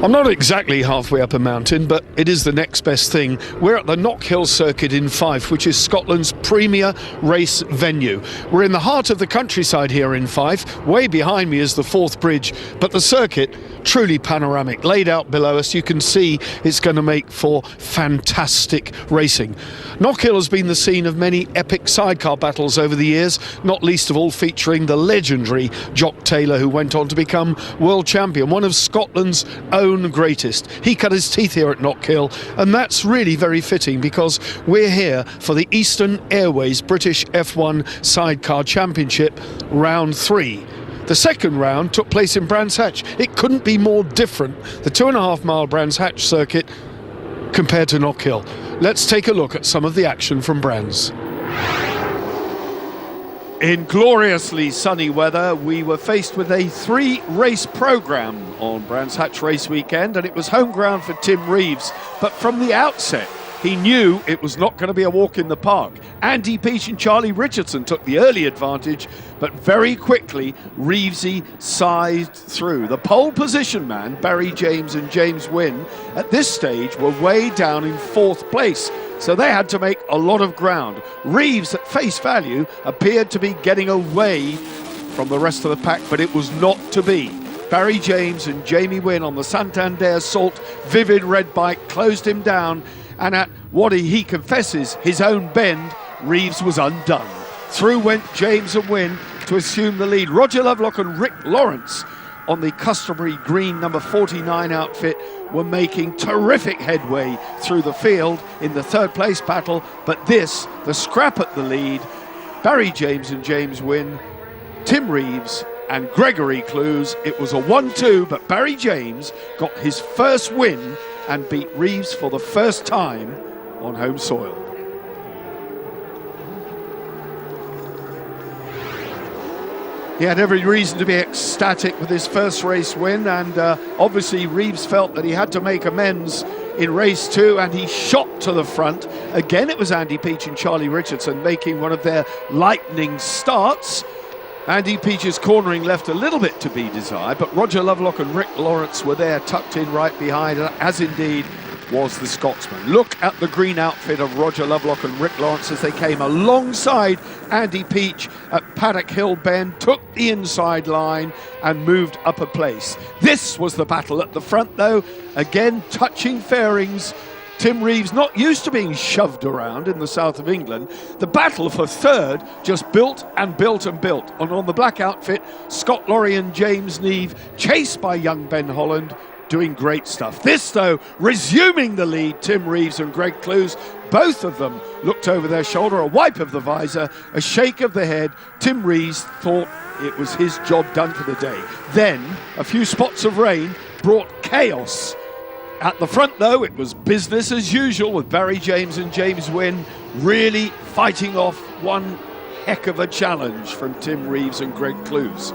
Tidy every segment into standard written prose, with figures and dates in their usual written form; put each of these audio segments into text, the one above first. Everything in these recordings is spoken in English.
I'm not exactly halfway up a mountain, but it is the next best thing. We're at the Knockhill circuit in Fife, which is Scotland's premier race venue. We're in the heart of the countryside here in Fife. Way behind me is the Forth Bridge, but the circuit, truly panoramic. Laid out below us, you can see it's going to make for fantastic racing. Knockhill has been the scene of many epic sidecar battles over the years, not least of all featuring the legendary Jock Taylor, who went on to become world champion, one of Scotland's own greatest. He cut his teeth here at Knockhill, and that's really very fitting because we're here for the Eastern Airways British F1 Sidecar Championship Round 3. The second round took place in Brands Hatch. It couldn't be more different, the 2.5 mile Brands Hatch circuit compared to Knockhill. Let's take a look at some of the action from Brands. In gloriously sunny weather, we were faced with a 3-race programme on Brands Hatch race weekend, and it was home ground for Tim Reeves. But from the outset, he knew it was not going to be a walk in the park. Andy Peach and Charlie Richardson took the early advantage, but very quickly, Reevesy sized through. The pole position man, Barry James and James Wynne, at this stage were way down in 4th place, so they had to make a lot of ground. Reeves, at face value, appeared to be getting away from the rest of the pack, but it was not to be. Barry James and Jamie Wynne on the Santander Salt Vivid red bike closed him down, and at what he confesses his own bend, Reeves was undone. Through went James and Wynne to assume the lead. Roger Lovelock and Rick Lawrence on the customary green number 49 outfit were making terrific headway through the field in the 3rd place battle, but this, the scrap at the lead, Barry James and James Wynne, Tim Reeves and Gregory Clues. It was a 1-2, but Barry James got his first win and beat Reeves for the first time on home soil. He had every reason to be ecstatic with his first race win, and obviously Reeves felt that he had to make amends in race 2, and he shot to the front. Again, it was Andy Peach and Charlie Richardson making one of their lightning starts. Andy Peach's cornering left a little bit to be desired, but Roger Lovelock and Rick Lawrence were there tucked in right behind, as indeed was the Scotsman. Look at the green outfit of Roger Lovelock and Rick Lawrence as they came alongside Andy Peach at Paddock Hill Bend, took the inside line and moved up a place. This was the battle at the front though, again touching fairings. Tim Reeves, not used to being shoved around in the south of England. The battle for 3rd just built and built and built. And on the black outfit, Scott Laurie and James Neve, chased by young Ben Holland, doing great stuff. This, though, resuming the lead, Tim Reeves and Greg Clues. Both of them looked over their shoulder, a wipe of the visor, a shake of the head. Tim Reeves thought it was his job done for the day. Then, a few spots of rain brought chaos. At the front, though, it was business as usual with Barry James and James Wynne really fighting off one heck of a challenge from Tim Reeves and Greg Clues.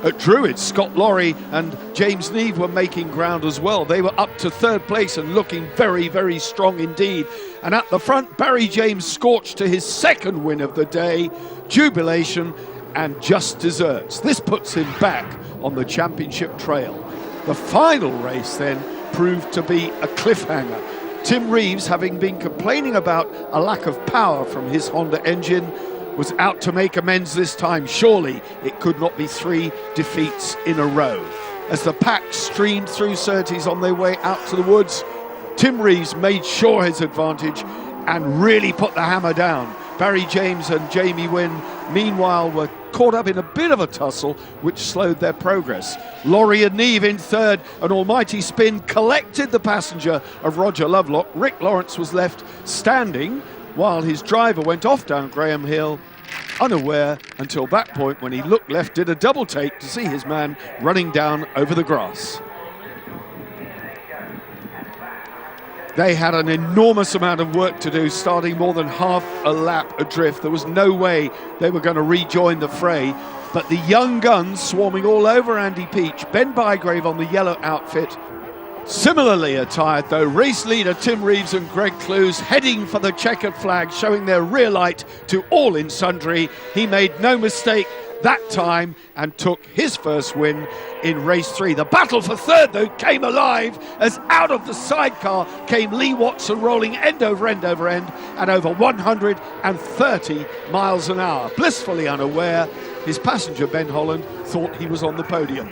At Druid, Scott Laurie and James Neve were making ground as well. They were up to 3rd place and looking very, very strong indeed. And at the front, Barry James scorched to his 2nd win of the day, jubilation and just desserts. This puts him back on the championship trail. The final race then proved to be a cliffhanger. Tim Reeves, having been complaining about a lack of power from his Honda engine, was out to make amends this time. Surely it could not be 3 defeats in a row. As the pack streamed through Surtees on their way out to the woods, Tim Reeves made sure his advantage and really put the hammer down. Barry James and Jamie Wynne, meanwhile, were caught up in a bit of a tussle, which slowed their progress. Laurie and Neve in 3rd, an almighty spin collected the passenger of Roger Lovelock. Rick Lawrence was left standing while his driver went off down Graham Hill, unaware until that point when he looked left, did a double take to see his man running down over the grass. They had an enormous amount of work to do, starting more than half a lap adrift. There was no way they were going to rejoin the fray, but the young guns swarming all over Andy Peach, Ben Bygrave on the yellow outfit, similarly attired though, race leader Tim Reeves and Greg Clues heading for the checkered flag, showing their rear light to all in sundry. He made no mistake, that time and took his first win in race 3. The battle for third, though, came alive as out of the sidecar came Lee Watson, rolling end over end over end and over 130 miles an hour. Blissfully unaware, his passenger Ben Holland thought he was on the podium.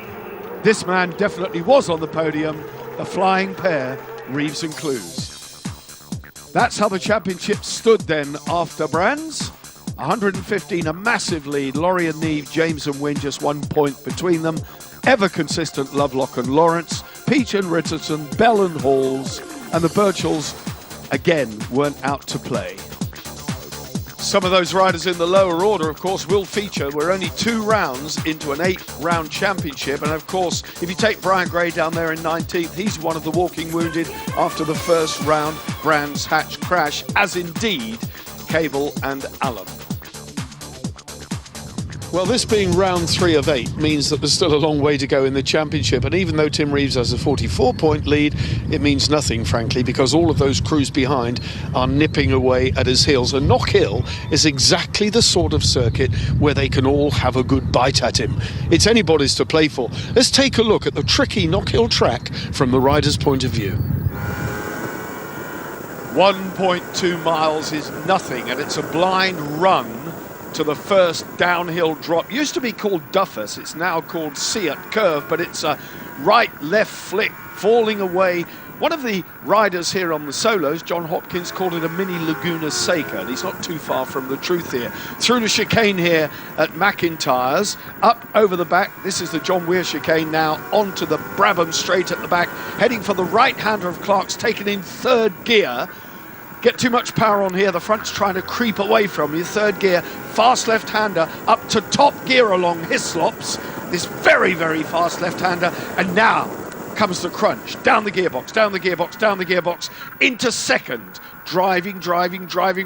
This man definitely was on the podium, a flying pair, Reeves and Clues. That's how the championship stood then after Brands. 115, a massive lead. Laurie and Neve, James and Wynne, just 1 point between them. Ever consistent Lovelock and Lawrence, Peach and Richardson, Bell and Halls, and the Birchalls again weren't out to play. Some of those riders in the lower order, of course, will feature. We're only 2 rounds into an 8-round championship. And, of course, if you take Brian Gray down there in 19th, he's one of the walking wounded after the first round Brands Hatch crash, as indeed Cable and Allen. Well, this being round 3 of 8 means that there's still a long way to go in the championship. And even though Tim Reeves has a 44-point lead, it means nothing, frankly, because all of those crews behind are nipping away at his heels. And Knockhill is exactly the sort of circuit where they can all have a good bite at him. It's anybody's to play for. Let's take a look at the tricky Knockhill track from the rider's point of view. 1.2 miles is nothing, and it's a blind run to the first downhill drop. Used to be called Duffus, it's now called Seat Curve, but it's a right-left flick falling away. One of the riders here on the solos, John Hopkins, called it a mini Laguna Seca, and he's not too far from the truth here. Through the chicane here at McIntyre's, up over the back. This is the John Weir chicane now, onto the Brabham straight at the back, heading for the right-hander of Clark's, taken in 3rd gear. Get too much power on here, the front's trying to creep away from you. 3rd gear, fast left-hander up to top gear along Hislops, this very, very fast left-hander, and now comes the crunch. Down the gearbox, down the gearbox, down the gearbox, into 2nd. Driving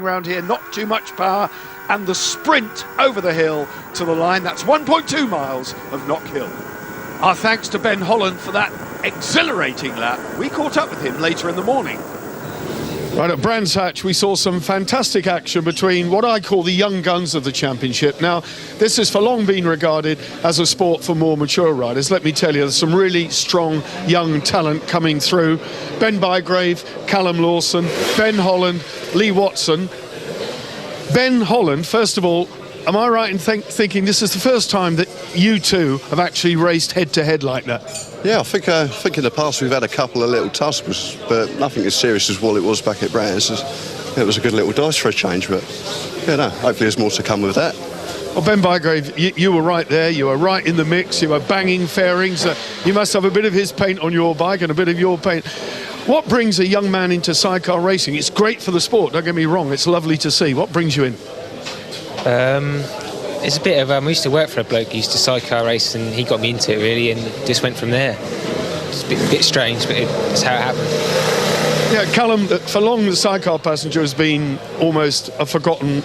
round here, not too much power, and the sprint over the hill to the line. That's 1.2 miles of Knockhill. Our thanks to Ben Holland for that exhilarating lap. We caught up with him later in the morning. Right, at Brands Hatch, we saw some fantastic action between what I call the young guns of the championship. Now, this has for long been regarded as a sport for more mature riders. Let me tell you, there's some really strong young talent coming through. Ben Bygrave, Callum Lawson, Ben Holland, Lee Watson. Ben Holland, first of all, am I right in thinking this is the first time that you two have actually raced head-to-head like that? Yeah, I think in the past we've had a couple of little tussles, but nothing as serious as what it was back at Brands. It was a good little dice for a change, but yeah, no, hopefully there's more to come with that. Well, Ben Bygrave, you were right there. You were right in the mix. You were banging fairings. You must have a bit of his paint on your bike and a bit of your paint. What brings a young man into sidecar racing? It's great for the sport, don't get me wrong. It's lovely to see. What brings you in? It's a bit of, we used to work for a bloke who used to sidecar race, and he got me into it really, and just went from there. It's a bit strange, but it's how it happened. Yeah, Callum, for long the sidecar passenger has been almost a forgotten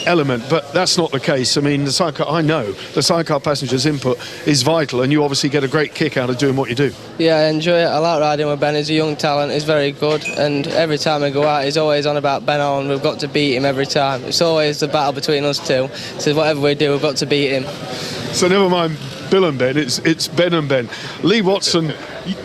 element, but that's not the case. I mean, the sidecar passenger's input is vital, and you obviously get a great kick out of doing what you do. Yeah, I enjoy it. I like riding with Ben. He's a young talent, he's very good, and every time I go out he's always on about Ben Holland. We've got to beat him every time. It's always the battle between us two, so whatever we do we've got to beat him. So never mind Bill and Ben, it's Ben and Ben. Lee Watson,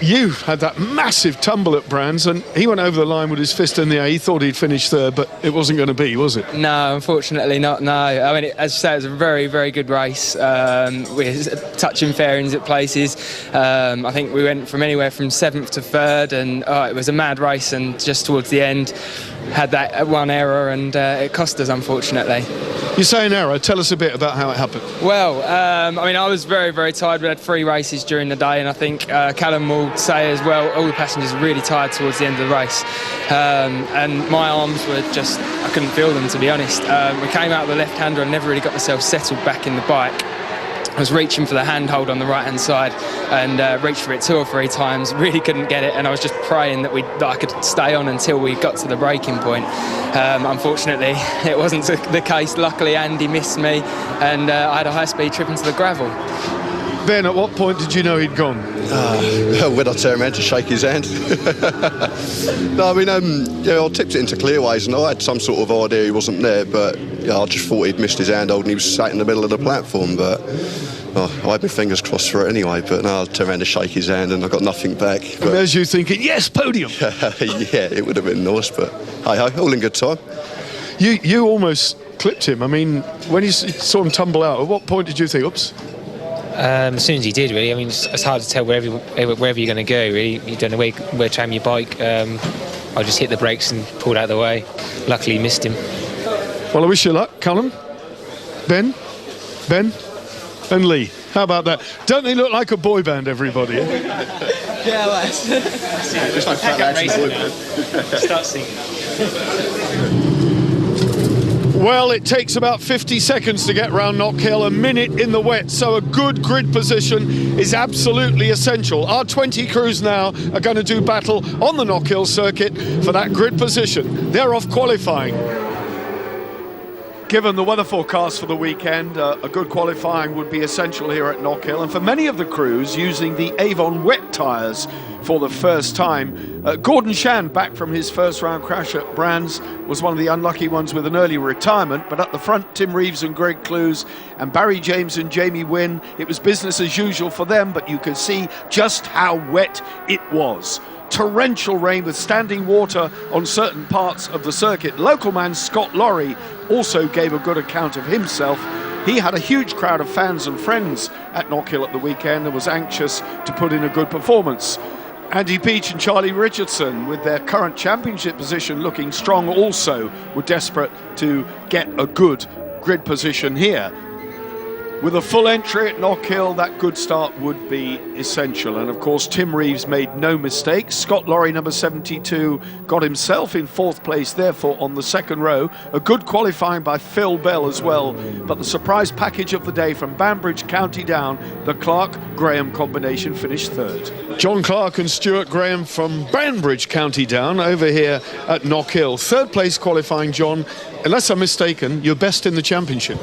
you had that massive tumble at Brands, and he went over the line with his fist in the air. He thought he'd finish 3rd, but it wasn't going to be, was it? No, unfortunately not, no. I mean, as you say, it was a very, very good race. With touching fairings at places. I think we went from anywhere from 7th to 3rd, and it was a mad race, and just towards the end had that one error, and it cost us, unfortunately. You say an error. Tell us a bit about how it happened. Well, I mean, I was very, very tired. We had 3 races during the day, and I think Callum will say as well, all the passengers were really tired towards the end of the race. And my arms were just, I couldn't feel them, to be honest. We came out of the left-hander and never really got myself settled back in the bike. I was reaching for the handhold on the right-hand side and reached for it 2 or 3 times, really couldn't get it, and I was just praying that I could stay on until we got to the braking point. Unfortunately, it wasn't the case. Luckily, Andy missed me, and I had a high-speed trip into the gravel. Ben, at what point did you know he'd gone? When I turned around to shake his hand. No, I mean, I tipped it into clearways and I had some sort of idea he wasn't there, but I just thought he'd missed his handhold and he was sat in the middle of the platform, but I had my fingers crossed for it anyway, but no, I turned around to shake his hand and I got nothing back. And there's you thinking, yes, podium! Yeah, it would have been nice, but hey-ho, all in good time. You almost clipped him. I mean, when you saw him tumble out, at what point did you think, oops? As soon as he did, really. I mean, it's hard to tell wherever you're going to go, really. You don't know where to aim your bike. I just hit the brakes and pulled out of the way. Luckily, missed him. Well, I wish you luck, Callum. Ben, and Lee. How about that? Don't they look like a boy band, everybody? Yeah, Wes. Start singing. Well, it takes about 50 seconds to get round Knockhill, a minute in the wet, so a good grid position is absolutely essential. Our 20 crews now are going to do battle on the Knockhill circuit for that grid position. They're off qualifying. Given the weather forecast for the weekend, a good qualifying would be essential here at Knockhill, and for many of the crews using the Avon wet tyres for the first time. Gordon Shan, back from his first round crash at Brands, was one of the unlucky ones with an early retirement, but at the front, Tim Reeves and Greg Clues and Barry James and Jamie Wynn, it was business as usual for them, but you could see just how wet it was. Torrential rain with standing water on certain parts of the circuit. Local man Scott Lorry also gave a good account of himself. He had a huge crowd of fans and friends at Knockhill at the weekend and was anxious to put in a good performance. Andy Peach and Charlie Richardson, with their current championship position looking strong, also were desperate to get a good grid position here. With a full entry at Knockhill, that good start would be essential. And of course, Tim Reeves made no mistakes. Scott Lorry, number 72, got himself in fourth place, therefore, on the second row. A good qualifying by Phil Bell as well. But the surprise package of the day from Banbridge County Down, the Clark-Graham combination finished third. John Clark and Stuart Graham from Banbridge County Down over here at Knockhill. Third place qualifying, John. Unless I'm mistaken, you're best in the championship.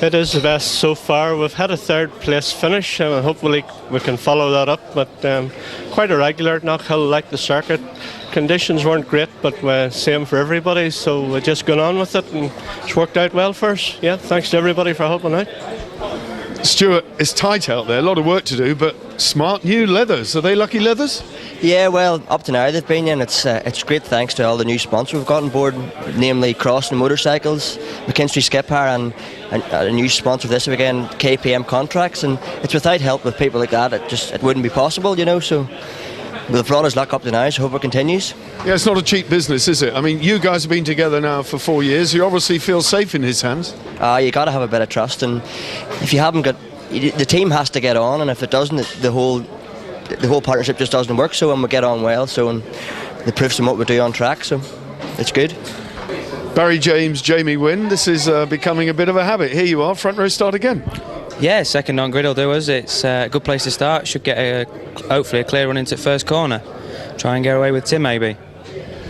It is the best so far. We've had a third place finish and hopefully we can follow that up, but quite a regular at Knockhill, like the circuit. Conditions weren't great, but same for everybody, so we're just going on with it and it's worked out well for us. Yeah, thanks to everybody for helping out. Stuart, it's tight out there, a lot of work to do, but smart new leathers. Are they lucky leathers? Yeah, well, up to now they've been, and it's great thanks to all the new sponsors we've got on board, namely Crossing Motorcycles, McKinstry Skip Hire, and a new sponsor this weekend, KPM Contracts, and it's without help with people like that, it wouldn't be possible, you know, so we've brought us luck up to now, so hope it continues. Yeah, it's not a cheap business, is it? I mean, you guys have been together now for 4 years, you obviously feel safe in his hands. You got to have a bit of trust, and if you haven't got, the team has to get on, and if it doesn't, the whole partnership just doesn't work, so when we get on well, so and the proof's in what we do on track, so it's good. Barry James, Jamie Wynn, this is becoming a bit of a habit. Here you are, front row start again. Yeah, second on grid will do us. It's a good place to start. Should get hopefully a clear run into first corner. Try and get away with Tim maybe.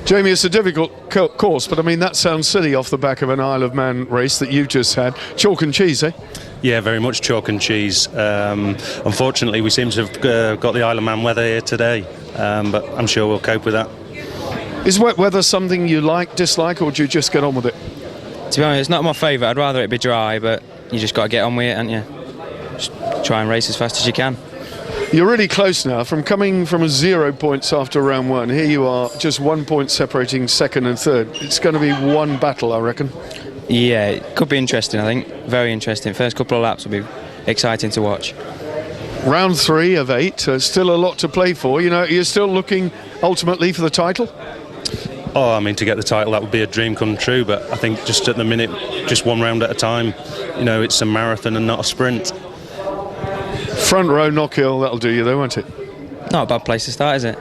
Jamie, it's a difficult course, but I mean that sounds silly off the back of an Isle of Man race that you just had. Chalk and cheese, eh? Yeah, very much chalk and cheese. Unfortunately, we seem to have got the Isle of Man weather here today, but I'm sure we'll cope with that. Is wet weather something you like, dislike, or do you just get on with it? To be honest, it's not my favourite. I'd rather it be dry, but you just got to get on with it, haven't you? Just try and race as fast as you can. You're really close now, from coming from a 0 points after round one. Here you are, just 1 point separating second and third. It's going to be one battle, I reckon. Yeah, it could be interesting, I think. Very interesting. First couple of laps will be exciting to watch. Round 3 of 8, still a lot to play for. You know, you're still looking ultimately for the title? Oh, I mean, to get the title, that would be a dream come true, but I think just at the minute, just one round at a time. You know, it's a marathon and not a sprint. Front row Knockhill, that'll do you though, won't it? Not a bad place to start, is it?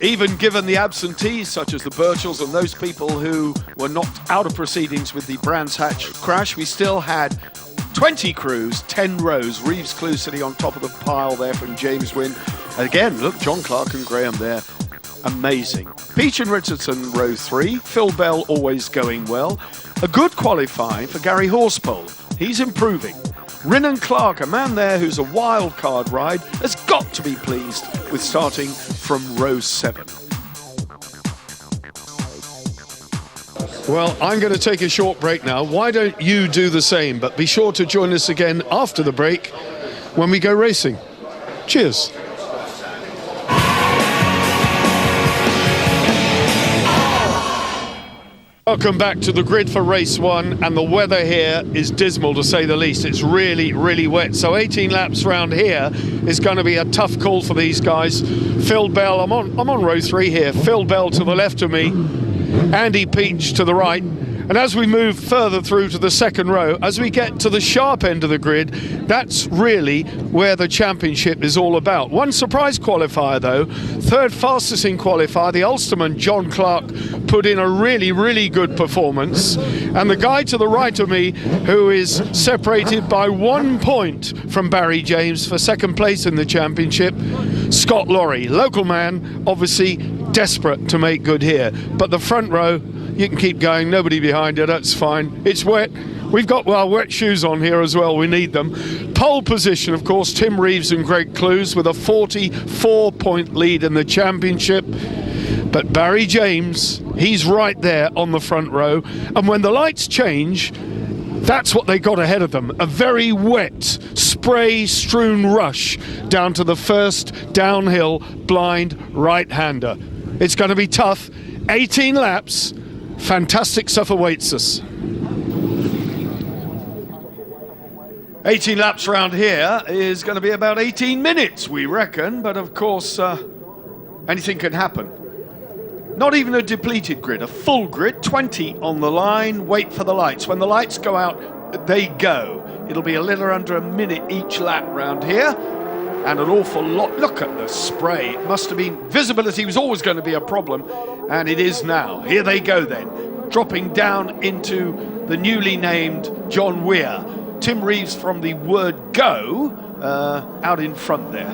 Even given the absentees, such as the Birchells and those people who were knocked out of proceedings with the Brands Hatch crash, we still had 20 crews, 10 rows. Reeves Clue sitting on top of the pile there from James Wynn. And again, look, John Clark and Graham there. Amazing. Peach and Richardson, row 3. Phil Bell always going well. A good qualifying for Gary Horsepole. He's improving. Rinnan Clark, a man there who's a wild card ride, has got to be pleased with starting from row 7. Well, I'm going to take a short break now. Why don't you do the same? But be sure to join us again after the break when we go racing. Cheers. Welcome back to the grid for race 1, and the weather here is dismal to say the least. It's really, really wet. So 18 laps round here is going to be a tough call for these guys. Phil Bell, I'm on row 3 here. Phil Bell to the left of me, Andy Peach to the right. And as we move further through to the second row, as we get to the sharp end of the grid, that's really where the championship is all about. One surprise qualifier though, third fastest in qualifier, the Ulsterman John Clark put in a really, really good performance. And the guy to the right of me, who is separated by 1 point from Barry James for second place in the championship, Scott Laurie, local man, obviously desperate to make good here. But the front row, you can keep going, nobody behind you, that's fine. It's wet. We've got, well, wet shoes on here as well, we need them. Pole position, of course, Tim Reeves and Greg Clues with a 44-point lead in the championship. But Barry James, he's right there on the front row. And when the lights change, that's what they got ahead of them. A very wet, spray-strewn rush down to the first downhill blind right-hander. It's going to be tough. 18 laps. Fantastic stuff awaits us. 18 laps round here is going to be about 18 minutes, we reckon. But of course, anything can happen. Not even a depleted grid, a full grid, 20 on the line, wait for the lights. When the lights go out, they go. It'll be a little under a minute each lap round here. And an awful lot. Look at the spray. It must have been, visibility was always going to be a problem, and it is now. Here they go then, dropping down into the newly named John Weir. Tim Reeves from the word go out in front there.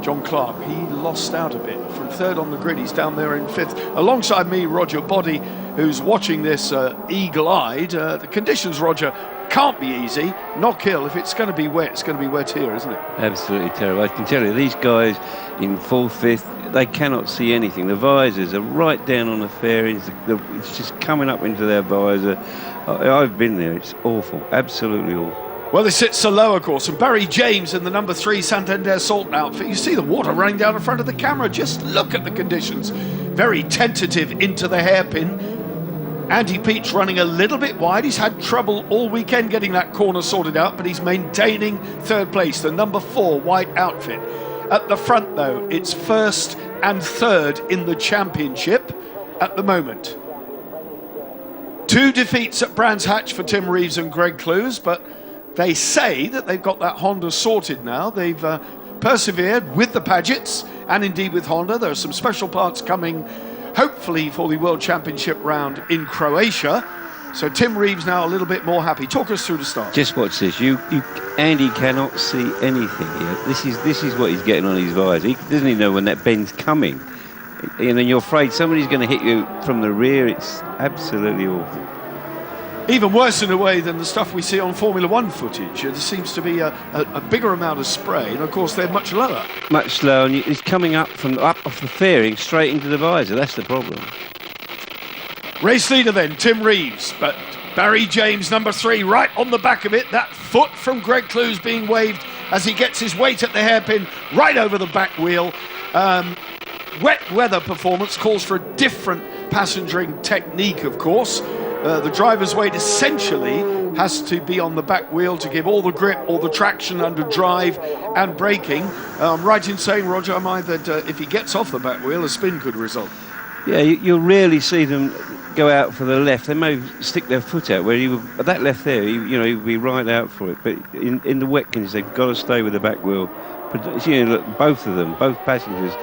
John Clark, he lost out a bit from third on the grid. He's down there in fifth. Alongside me, Roger Boddy, who's watching this eagle-eyed. The conditions, Roger, can't be easy. Knockhill, if it's going to be wet, it's going to be wet here, isn't it? Absolutely terrible. I can tell you, these guys in fourth, fifth, they cannot see anything. The visors are right down on the fairings. It's just coming up into their visor. I've been there. It's awful. Absolutely awful. Well, they sit so low, of course, and Barry James in the number 3 Santander Salt outfit. You see the water running down in front of the camera. Just look at the conditions. Very tentative into the hairpin. Andy Peach running a little bit wide. He's had trouble all weekend getting that corner sorted out, but he's maintaining third place, the number 4 white outfit. At the front, though, it's first and third in the championship at the moment. 2 defeats at Brands Hatch for Tim Reeves and Greg Clues, but they say that they've got that Honda sorted now. They've persevered with the Pagets and indeed with Honda. There are some special parts coming, hopefully, for the World Championship round in Croatia. So Tim Reeves now a little bit more happy. Talk us through the start. Just watch this. Andy cannot see anything here. This is what he's getting on his visor. He doesn't even know when that bend's coming. And then you're afraid somebody's going to hit you from the rear. It's absolutely awful. Even worse in a way than the stuff we see on Formula One footage. There seems to be a bigger amount of spray, and of course they're much lower. Much slower, and it's coming up off the fairing straight into the visor. That's the problem. Race leader then, Tim Reeves, but Barry James, number 3, right on the back of it. That foot from Greg Clues being waved as he gets his weight at the hairpin right over the back wheel. Wet weather performance calls for a different passengering technique, of course. The driver's weight essentially has to be on the back wheel to give all the grip, all the traction under drive and braking. Right in saying, Roger, am I, that if he gets off the back wheel, a spin could result? Yeah, you'll rarely see them go out for the left. They may stick their foot out where that left there, he'd be right out for it. But in the wet conditions, they've got to stay with the back wheel. But, look, both of them, both passengers,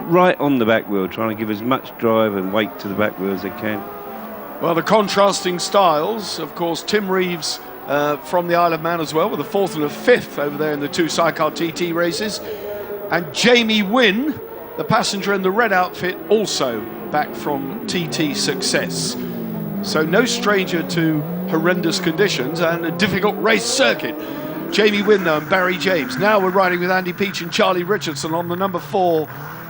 right on the back wheel, trying to give as much drive and weight to the back wheel as they can. Well, the contrasting styles, of course, Tim Reeves from the Isle of Man as well, with a 4th and a 5th over there in the 2 Sidecar TT races. And Jamie Wynn, the passenger in the red outfit, also back from TT success. So no stranger to horrendous conditions and a difficult race circuit. Jamie Wynn though and Barry James. Now we're riding with Andy Peach and Charlie Richardson on the number 4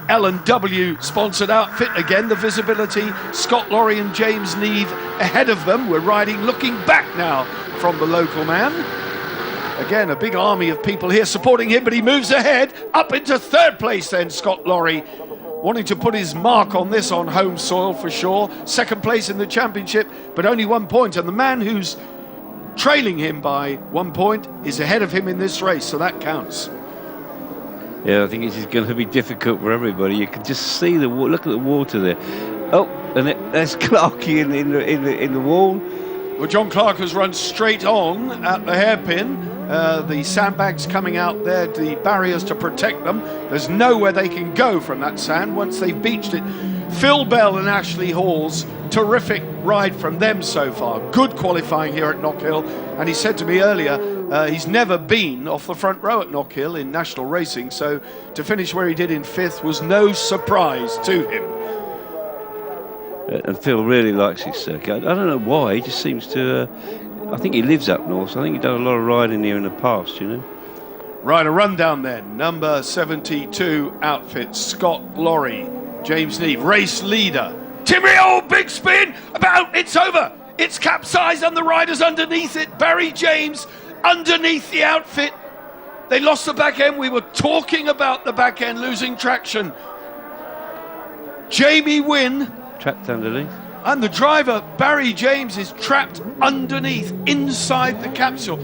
L&W sponsored outfit. Again, the visibility, Scott Lorry and James Neve ahead of them. We're riding looking back now from the local man. Again, a big army of people here supporting him, but he moves ahead up into third place then, Scott Lorry, wanting to put his mark on this on home soil for sure. Second place in the championship, but only 1 point, and the man who's trailing him by 1 point is ahead of him in this race, so that counts. Yeah, I think this is going to be difficult for everybody. You can just see look at the water there. Oh, and there's Clarkey in the wall. Well, John Clark has run straight on at the hairpin. The sandbags coming out there, the barriers to protect them. There's nowhere they can go from that sand once they've beached it. Phil Bell and Ashley Hall's terrific ride from them so far. Good qualifying here at Knockhill. And he said to me earlier, he's never been off the front row at Knockhill in national racing. So to finish where he did in 5th was no surprise to him. And Phil really likes his circuit. I don't know why. He just seems to. I think he lives up north. So I think he's done a lot of riding here in the past, you know. Right, a rundown then. Number 72 outfit, Scott Lorry, James Neve, race leader. Timmy, oh, big spin! It's over! It's capsized and the rider's underneath it. Barry James underneath the outfit. They lost the back end. We were talking about the back end losing traction. Jamie Wynn. Trapped underneath. And the driver, Barry James, is trapped underneath, inside the capsule.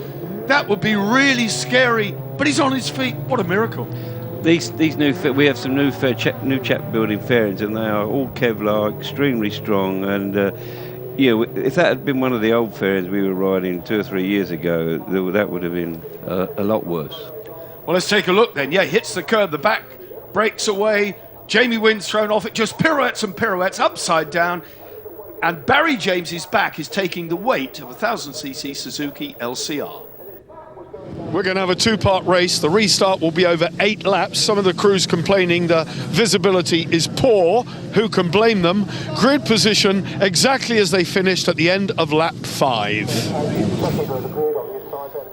That would be really scary, but he's on his feet. What a miracle. These new we have some new chap building fairings, and they are all Kevlar, extremely strong. And if that had been one of the old fairings we were riding 2 or 3 years ago, that would have been a lot worse. Well, let's take a look then. Yeah, hits the curb, the back breaks away. Jamie Wynn's thrown off. It just pirouettes and pirouettes upside down. And Barry James's back is taking the weight of a 1000cc Suzuki LCR. We're going to have a 2-part race. The restart will be over 8 laps. Some of the crews complaining the visibility is poor. Who can blame them? Grid position exactly as they finished at the end of lap 5.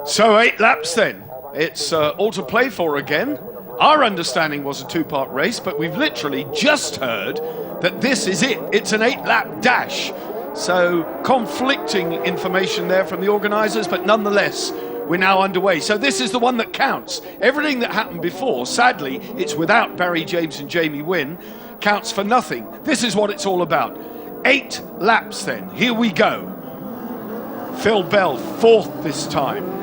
So 8 laps then. It's all to play for again. Our understanding was a 2-part race, but we've literally just heard that this is it. It's an 8-lap dash. So conflicting information there from the organisers, but nonetheless, we're now underway. So this is the one that counts. Everything that happened before, sadly, it's without Barry James and Jamie Wynn, counts for nothing. This is what it's all about. 8 laps then. Here we go. Phil Bell, 4th this time.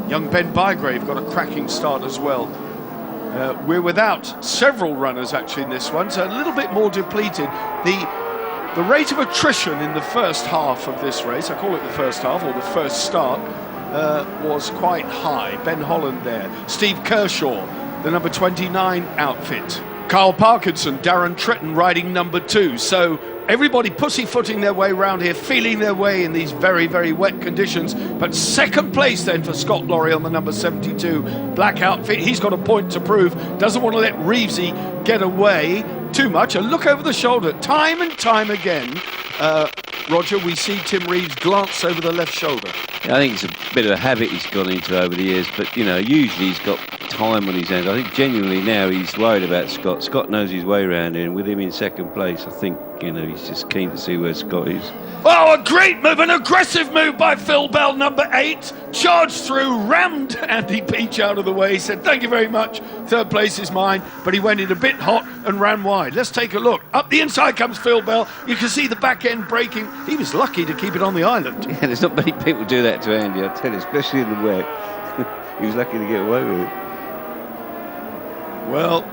Young Ben Bygrave got a cracking start as well. We're without several runners actually in this one, so a little bit more depleted. The rate of attrition in the first half of this race, I call it the first half, or the first start, was quite high. Ben Holland there. Steve Kershaw, the number 29 outfit. Carl Parkinson, Darren Tritton riding number 2. So everybody pussyfooting their way around here, feeling their way in these very, very wet conditions. But second place then for Scott Lorry on the number 72 black outfit. He's got a point to prove. Doesn't want to let Reevesy get away too much. A look over the shoulder, time and time again. Roger, we see Tim Reeves glance over the left shoulder. I think it's a bit of a habit he's gone into over the years, but usually he's got time on his hands. I think genuinely now he's worried about Scott. Scott knows his way around here, and with him in second place, I think he's just keen to see where Scott is. Oh, a great move, an aggressive move by Phil Bell, number 8. Charged through, rammed Andy Peach out of the way. He said, thank you very much, third place is mine. But he went in a bit hot and ran wide. Let's take a look. Up the inside comes Phil Bell. You can see the back end breaking. He was lucky to keep it on the island. Yeah, there's not many people do that to Andy, I tell you, especially in the wet. He was lucky to get away with it. Well,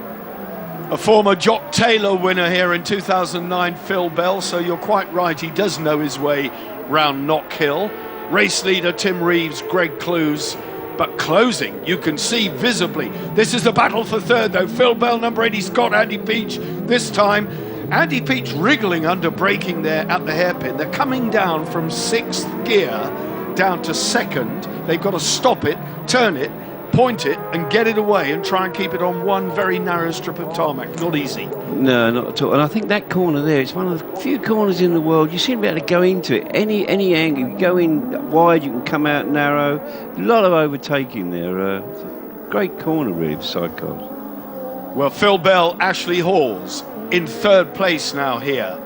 a former Jock Taylor winner here in 2009, Phil Bell, so you're quite right, he does know his way round Knockhill. Race leader Tim Reeves, Greg Clues, but closing, you can see visibly. This is the battle for third though. Phil Bell, number 80, Scott, Andy Peach this time. Andy Peach wriggling under braking there at the hairpin. They're coming down from 6th gear down to 2nd. They've got to stop it, turn it, point it and get it away and try and keep it on one very narrow strip of tarmac. Not easy. No, not at all. And I think that corner there, it's one of the few corners in the world you seem to be able to go into it. Any angle, you go in wide, you can come out narrow. A lot of overtaking there. It's a great corner, really, for sidecars. Well, Phil Bell, Ashley Halls in third place now here.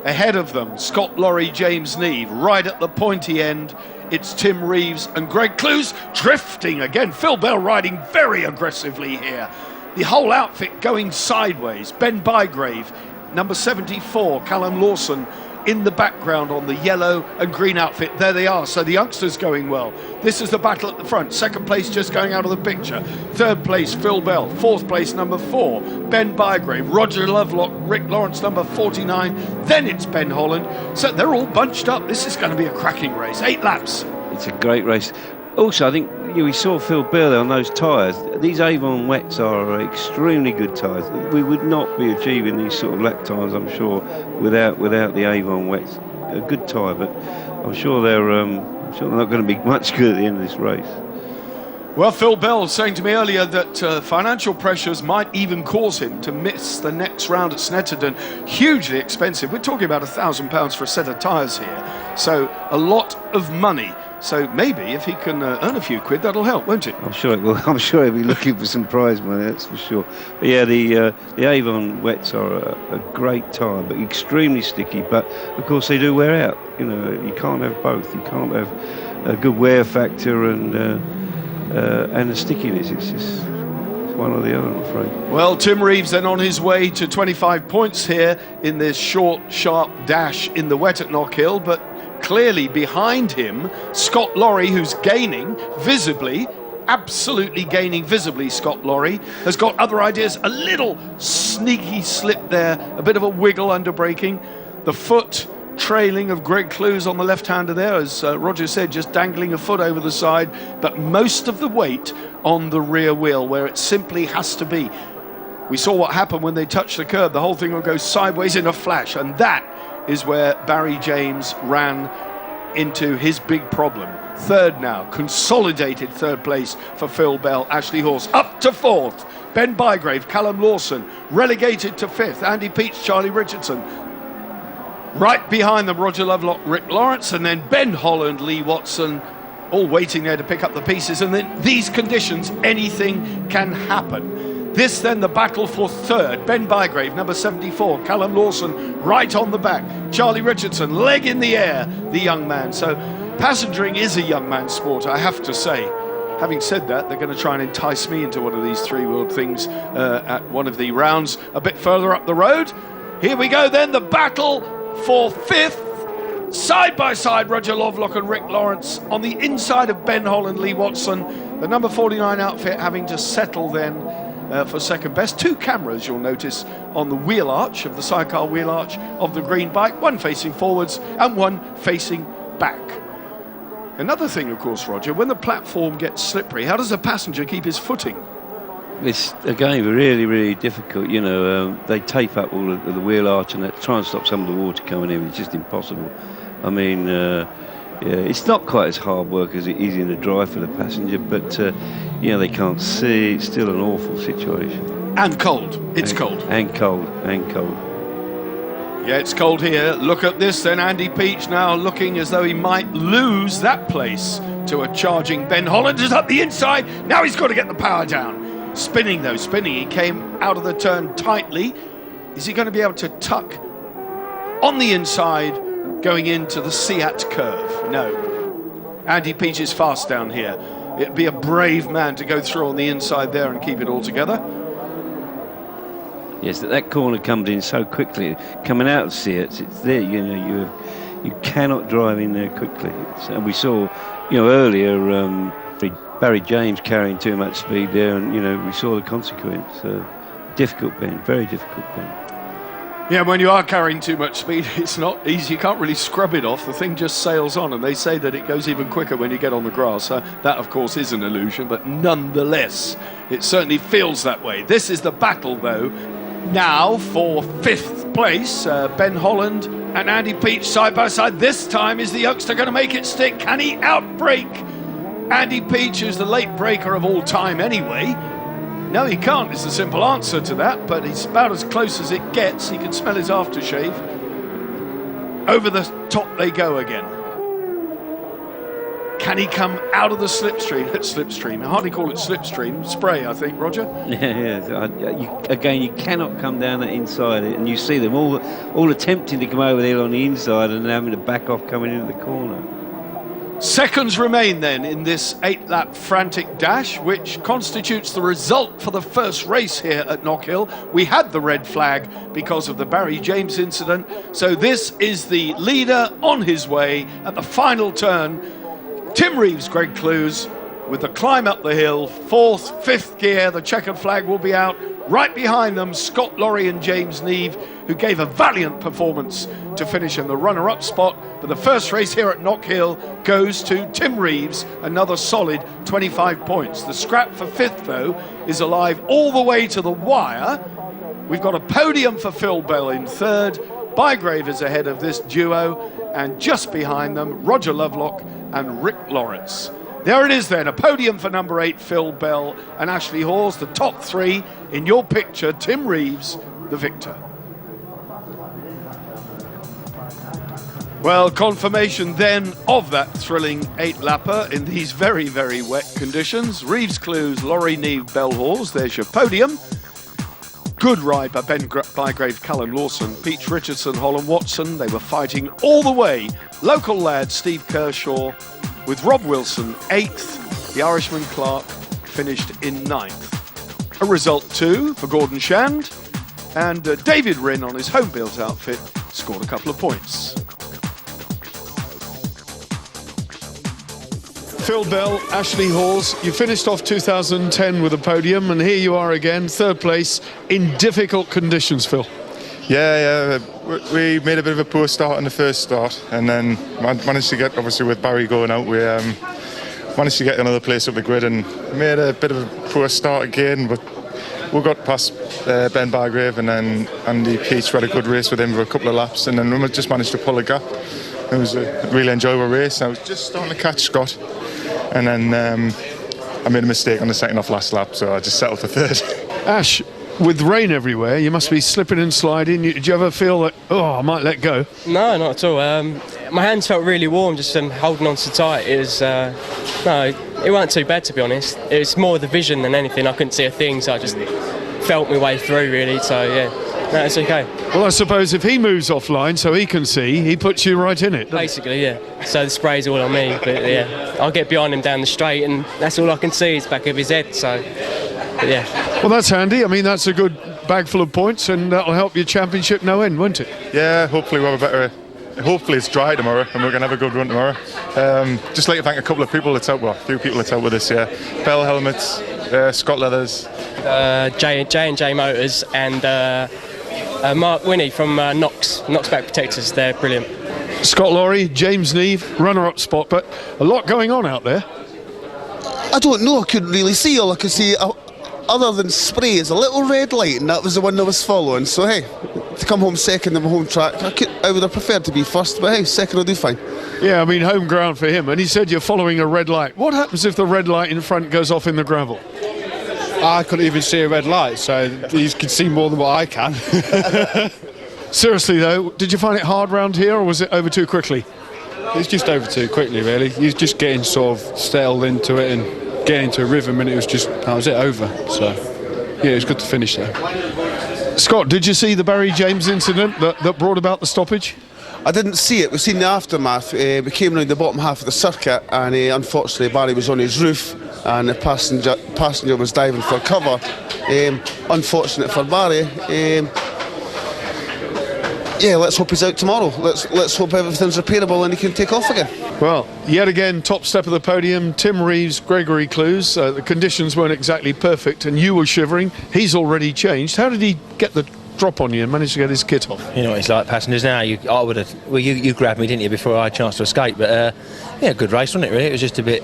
Ahead of them, Scott Lorry, James Neve. Right at the pointy end, it's Tim Reeves and Greg Clues drifting again. Phil Bell riding very aggressively here. The whole outfit going sideways. Ben Bygrave, number 74, Callum Lawson in the background on the yellow and green outfit. There they are. So the youngsters going well. This is the battle at the front. Second place just going out of the picture. Third place, Phil Bell. Fourth place, number 4, Ben Bygrave. Roger Lovelock, Rick Lawrence, number 49. Then it's Ben Holland. So they're all bunched up. This is going to be a cracking race. 8 laps. It's a great race. Also, I think we saw Phil Bell there on those tyres. These Avon wets are extremely good tyres. We would not be achieving these sort of lap times, I'm sure, without the Avon wets. A good tyre, but I'm sure they're not going to be much good at the end of this race. Well, Phil Bell was saying to me earlier that financial pressures might even cause him to miss the next round at Snetterton. Hugely expensive. We're talking about £1,000 for a set of tyres here. So a lot of money. So maybe if he can earn a few quid, that'll help, won't it? I'm sure it will. I'm sure he'll be looking for some prize money, that's for sure. But yeah, the Avon wets are a great tyre, but extremely sticky. But of course, they do wear out. You know, you can't have both. You can't have a good wear factor and the stickiness. It's just one or the other, I'm afraid. Well, Tim Reeves then on his way to 25 points here in this short, sharp dash in the wet at Knockhill, but clearly behind him, Scott Lorry, who's gaining visibly, absolutely gaining visibly. Scott Lorry has got other ideas. A little sneaky slip there, a bit of a wiggle under braking. The foot trailing of Greg Clues on the left-hander there, as Roger said, just dangling a foot over the side, but most of the weight on the rear wheel, where it simply has to be. We saw what happened when they touched the curb. The whole thing will go sideways in a flash, and that is where Barry James ran into his big problem. Third now, consolidated third place for Phil Bell. Ashley Horse up to fourth. Ben Bygrave, Callum Lawson relegated to fifth. Andy Peach, Charlie Richardson. Right behind them, Roger Lovelock, Rick Lawrence, and then Ben Holland, Lee Watson, all waiting there to pick up the pieces. And then these conditions, anything can happen. This then the battle for third. Ben Bygrave, number 74. Callum Lawson right on the back. Charlie Richardson, leg in the air, the young man. So passengering is a young man's sport, I have to say. Having said that, they're going to try and entice me into one of these three-wheeled things at one of the rounds a bit further up the road. Here we go then, the battle for fifth. Side by side, Roger Lovelock and Rick Lawrence on the inside of Ben Holland, Lee Watson. The number 49 outfit having to settle then for second best. 2 cameras, you'll notice, on the wheel arch of the sidecar wheel arch of the green bike, one facing forwards and one facing back. Another thing, of course, Roger, when the platform gets slippery, how does a passenger keep his footing? It's, again, really, really difficult. You know, they tape up all of the wheel arch and that, try and stop some of the water coming in. It's just impossible. I mean, yeah, it's not quite as hard work as it is in the drive for the passenger, but, you know, they can't see. It's still an awful situation. And cold. It's cold. And cold. And cold. Yeah, it's cold here. Look at this then. Andy Peach now looking as though he might lose that place to a charging Ben Holland. Is up the inside. Now he's got to get the power down. Spinning though, spinning. He came out of the turn tightly. Is he going to be able to tuck on the inside going into the Seat curve? No. Andy Peach is fast down here. It'd be a brave man to go through on the inside there and keep it all together. Yes, that corner comes in so quickly. Coming out of Seats, it's there. You know, you cannot drive in there quickly. And we saw, you know, earlier Barry James carrying too much speed there, and you know we saw the consequence. Difficult bend, very difficult bend. Yeah, when you are carrying too much speed, it's not easy. You can't really scrub it off. The thing just sails on, and they say that it goes even quicker when you get on the grass. That, of course, is an illusion, but nonetheless, it certainly feels that way. This is the battle, though. Now for fifth place, Ben Holland and Andy Peach side by side. This time is the youngster going to make it stick? Can he outbrake Andy Peach, who's the late breaker of all time anyway. No, he can't, is the simple answer to that, but it's about as close as it gets. He can smell his aftershave. Over the top they go again. Can he come out of the slipstream? I hardly call it slipstream. Spray, I think, Roger? Yeah. Again, you cannot come down that inside, and you see them all attempting to come over there on the inside and having to back off coming into the corner. Seconds remain then in this 8-lap frantic dash, which constitutes the result for the first race here at Knockhill. We had the red flag because of the Barry James incident, so this is the leader on his way at the final turn. Tim Reeves, Greg Clues, with the climb up the hill, 4th, 5th gear, the checkered flag will be out. Right behind them, Scott Laurie and James Neve, who gave a valiant performance to finish in the runner-up spot. But the first race here at Knockhill goes to Tim Reeves, another solid 25 points. The scrap for 5th, though, is alive all the way to the wire. We've got a podium for Phil Bell in 3rd. Bygrave is ahead of this duo, and just behind them, Roger Lovelock and Rick Lawrence. There it is then, a podium for number 8, Phil Bell and Ashley Hawes, the top 3. In your picture, Tim Reeves, the victor. Well, confirmation then of that thrilling 8-lapper in these very, very wet conditions. Reeves, Clues, Laurie, Neve, Bell, Hawes, there's your podium. Good ride by Ben Bygrave, Callum Lawson, Peach Richardson, Holland Watson. They were fighting all the way. Local lad Steve Kershaw with Rob Wilson 8th. The Irishman Clark finished in 9th. A result 2 for Gordon Shand, and David Rinn on his home-built outfit scored a couple of points. Phil Bell, Ashley Hawes, you finished off 2010 with a podium, and here you are again, 3rd place in difficult conditions, Phil. Yeah, we made a bit of a poor start in the first start, and then managed to get, obviously with Barry going out, we managed to get another place up the grid and made a bit of a poor start again, but we got past Ben Bygrave, and then Andy Peach had a good race with him for a couple of laps, and then we just managed to pull a gap. It was a really enjoyable race. I was just starting to catch Scott, and then I made a mistake on the second off last lap, so I just settled for 3rd. Ash, with rain everywhere, you must be slipping and sliding. Did you ever feel that, I might let go? No, not at all. My hands felt really warm just holding on so tight. It was, no, it wasn't too bad, to be honest. It was more the vision than anything. I couldn't see a thing, so I just felt my way through, really. So, yeah, no, it's okay. Well, I suppose if he moves offline so he can see, he puts you right in it. Basically, yeah. So the spray's all on me, but yeah, I'll get behind him down the straight, and that's all I can see is the back of his head, so, but yeah. Well, that's handy. I mean, that's a good bag full of points, and that'll help your championship no end, won't it? Yeah, hopefully we'll have a better... Hopefully it's dry tomorrow and we're going to have a good run tomorrow. Just like to thank a couple of people that's out, well, a few people that's out with us, yeah. Bell Helmets, Scott Leathers. J&J Motors and Mark Winnie from Knox Back Protectors. They're brilliant. Scott Laurie, James Neve, runner-up spot, but a lot going on out there. I don't know, I couldn't really see. All I could see, other than spray, is a little red light, and that was the one I was following. So hey, to come home second on the home track, I would have preferred to be first, but hey, second will do fine. Yeah, I mean, home ground for him, and he said you're following a red light. What happens if the red light in front goes off in the gravel? I couldn't even see a red light, so you can see more than what I can. Seriously though, did you find it hard round here, or was it over too quickly? It's just over too quickly, really. You're just getting sort of settled into it and getting into a rhythm, and that was it, over. So, yeah, it was good to finish there. Scott, did you see the Barry James incident that brought about the stoppage? I didn't see it. We've seen the aftermath. We came around the bottom half of the circuit, and unfortunately Barry was on his roof, and the passenger was diving for cover. Unfortunate for Barry. Yeah, let's hope he's out tomorrow. Let's hope everything's repairable and he can take off again. Well, yet again, top step of the podium, Tim Reeves, Gregory Clues. The conditions weren't exactly perfect, and you were shivering. He's already changed. How did he get the drop on you and manage to get his kit off? You know what it's like, passengers now. You grabbed me, didn't you, before I had a chance to escape? But yeah, good race, wasn't it? Really, it was just a bit.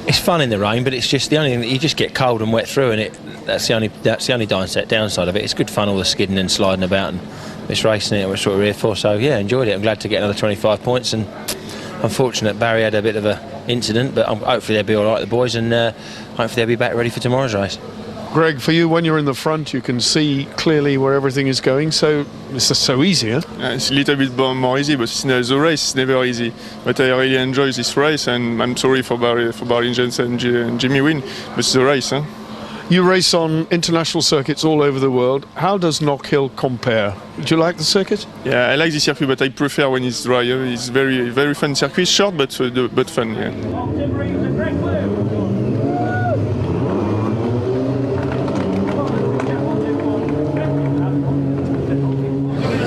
It's fun in the rain, but it's just the only thing that you just get cold and wet through, and that's the only downside of it. It's good fun, all the skidding and sliding about, and it's racing it. That's what we're here for. So yeah, enjoyed it. I'm glad to get another 25 points, and unfortunate Barry had a bit of a incident, but hopefully they'll be all right, the boys, and hopefully they'll be back ready for tomorrow's race. Greg, for you, when you're in the front, you can see clearly where everything is going, so it's just so easy, huh? It's a little bit more easy, but the race is never easy. But I really enjoy this race, and I'm sorry for Barry Jensen and Jimmy Wynn, but it's the race, huh? You race on international circuits all over the world. How does Knockhill compare? Do you like the circuit? Yeah, I like the circuit, but I prefer when it's dry. It's very, very fun circuit, short but fun. Yeah.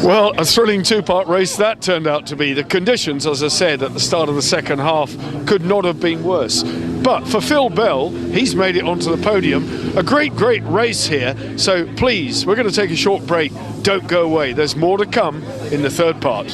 Well, a thrilling two-part race that turned out to be. The conditions, as I said at the start of the second half, could not have been worse. But for Phil Bell, he's made it onto the podium. A great race here. So please, we're going to take a short break. Don't go away. There's more to come in the third part.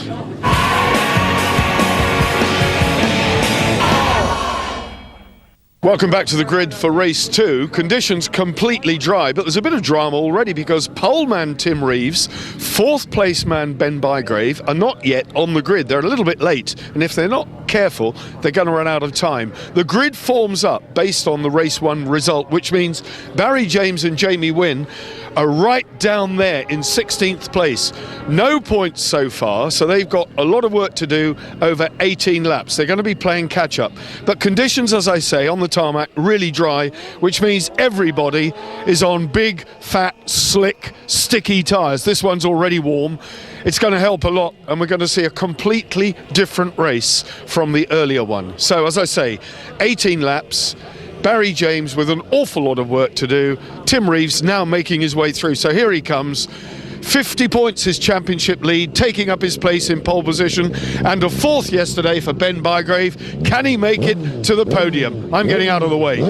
Welcome back to the grid for race 2. Conditions completely dry, but there's a bit of drama already because poleman Tim Reeves, 4th place man Ben Bygrave are not yet on the grid. They're a little bit late, and if they're not careful, they're going to run out of time. The grid forms up based on the race 1 result, which means Barry James and Jamie Wynn are right down there in 16th place. No points so far, so they've got a lot of work to do over 18 laps. They're going to be playing catch-up. But conditions, as I say, on the tarmac, really dry, which means everybody is on big, fat, slick, sticky tyres. This one's already warm. It's going to help a lot, and we're going to see a completely different race from the earlier one. So, as I say, 18 laps. Barry James with an awful lot of work to do. Tim Reeves now making his way through. So here he comes. 50 points his championship lead, taking up his place in pole position, and a 4th yesterday for Ben Bygrave. Can he make it to the podium? I'm getting out of the way.